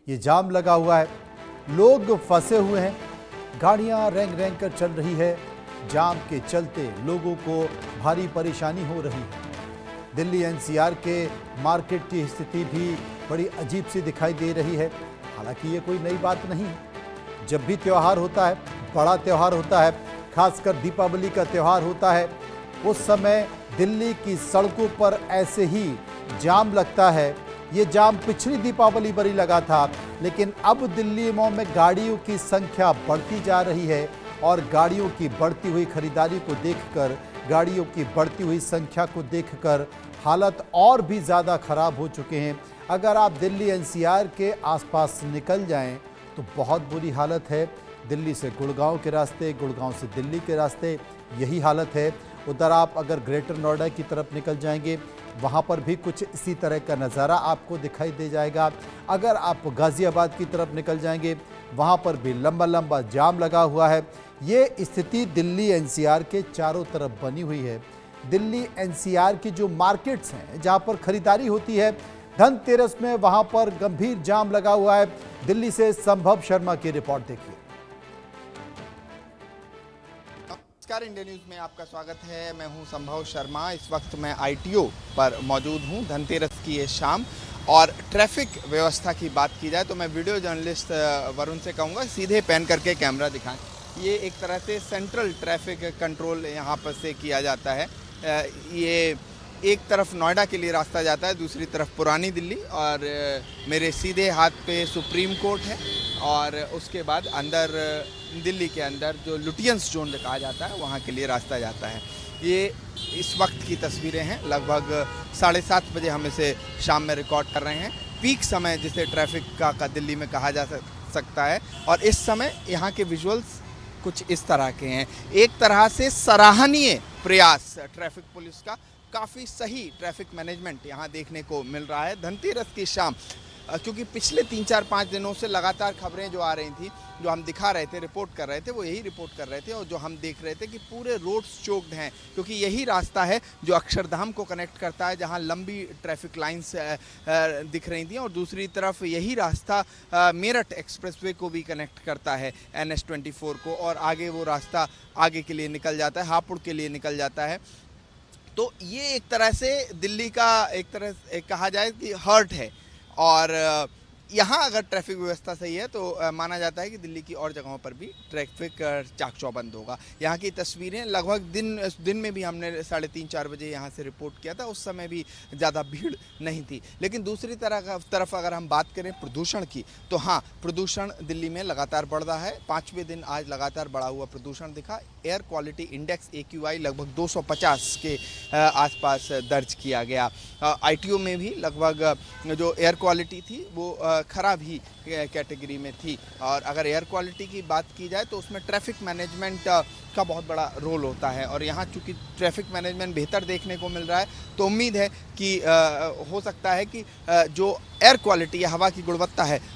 ये जाम लगा हुआ है, लोग फंसे हुए हैं, गाड़ियां रेंग रेंग कर चल रही है। जाम के चलते लोगों को भारी परेशानी हो रही है। दिल्ली एनसीआर के मार्केट की स्थिति भी बड़ी अजीब सी दिखाई दे रही है। हालांकि ये कोई नई बात नहीं है। जब भी त्यौहार होता है, बड़ा त्यौहार होता है, खासकर दीपावली का त्यौहार होता है, उस समय दिल्ली की सड़कों पर ऐसे ही जाम लगता है। ये जाम पिछली दीपावली पर ही लगा था, लेकिन अब दिल्ली में गाड़ियों की संख्या बढ़ती जा रही है और गाड़ियों की बढ़ती हुई खरीदारी को देखकर, गाड़ियों की बढ़ती हुई संख्या को देखकर हालत और भी ज़्यादा खराब हो चुके हैं। अगर आप दिल्ली एनसीआर के आसपास निकल जाएं तो बहुत बुरी हालत है। दिल्ली से गुड़गांव के रास्ते, गुड़गांव से दिल्ली के रास्ते यही हालत है। उधर आप अगर ग्रेटर नोएडा की तरफ निकल जाएंगे, वहाँ पर भी कुछ इसी तरह का नज़ारा आपको दिखाई दे जाएगा। अगर आप गाज़ियाबाद की तरफ निकल जाएंगे, वहाँ पर भी लंबा लंबा जाम लगा हुआ है। ये स्थिति दिल्ली एनसीआर के चारों तरफ बनी हुई है। दिल्ली एनसीआर की जो मार्केट्स हैं, जहाँ पर खरीदारी होती है, धनतेरस में वहाँ पर गंभीर जाम लगा हुआ है। दिल्ली से संभव शर्मा की रिपोर्ट देखिए। नमस्कार, इंडिया न्यूज़ में आपका स्वागत है। मैं हूं संभव शर्मा। इस वक्त मैं आईटीओ पर मौजूद हूं। धनतेरस की ये शाम और ट्रैफिक व्यवस्था की बात की जाए तो मैं वीडियो जर्नलिस्ट वरुण से कहूंगा सीधे पैन करके कैमरा दिखाएं। ये एक तरह से सेंट्रल ट्रैफिक कंट्रोल यहाँ पर से किया जाता है। ये एक तरफ नोएडा के लिए रास्ता जाता है, दूसरी तरफ पुरानी दिल्ली, और मेरे सीधे हाथ पे सुप्रीम कोर्ट है और उसके बाद अंदर दिल्ली के अंदर जो लुटियंस जोन कहा जाता है वहाँ के लिए रास्ता जाता है। ये इस वक्त की तस्वीरें हैं। लगभग 7:30 बजे हम इसे शाम में रिकॉर्ड कर रहे हैं। पीक समय जिसे ट्रैफिक का दिल्ली में कहा जा सकता है। और इस समय यहाँ के विजुअल्स कुछ इस तरह के हैं। एक तरह से सराहनीय प्रयास ट्रैफिक पुलिस का, काफ़ी सही ट्रैफिक मैनेजमेंट यहाँ देखने को मिल रहा है धनतेरस की शाम। क्योंकि पिछले 3-4-5 दिनों से लगातार खबरें जो आ रही थी, जो हम दिखा रहे थे, रिपोर्ट कर रहे थे, वो यही रिपोर्ट कर रहे थे और जो हम देख रहे थे कि पूरे रोड्स चोक्ड हैं। क्योंकि यही रास्ता है जो अक्षरधाम को कनेक्ट करता है, जहां लंबी ट्रैफिक लाइंस दिख रही थी, और दूसरी तरफ यही रास्ता मेरठ एक्सप्रेसवे को भी कनेक्ट करता है, NH-24 को, और आगे वो रास्ता आगे के लिए निकल जाता है, हापुड़ के लिए निकल जाता है। तो ये एक तरह से दिल्ली का कहा जाए कि हर्ट है। और यहाँ अगर ट्रैफिक व्यवस्था सही है तो माना जाता है कि दिल्ली की और जगहों पर भी ट्रैफिक चाक चौबंद होगा। यहाँ की तस्वीरें लगभग दिन में भी हमने 3:30-4 बजे यहाँ से रिपोर्ट किया था, उस समय भी ज़्यादा भीड़ नहीं थी। लेकिन दूसरी तरफ अगर हम बात करें प्रदूषण की, तो हाँ, प्रदूषण दिल्ली में लगातार बढ़ रहा है। 5वें दिन आज लगातार बढ़ा हुआ प्रदूषण दिखा। एयर क्वालिटी इंडेक्स AQI लगभग 250 के आसपास दर्ज किया गया। ITO में भी लगभग जो एयर क्वालिटी थी वो खराब ही कैटेगरी में थी। और अगर एयर क्वालिटी की बात की जाए तो उसमें ट्रैफिक मैनेजमेंट का बहुत बड़ा रोल होता है। और यहाँ चूँकि ट्रैफिक मैनेजमेंट बेहतर देखने को मिल रहा है, तो उम्मीद है कि हो सकता है कि जो एयर क्वालिटी या हवा की गुणवत्ता है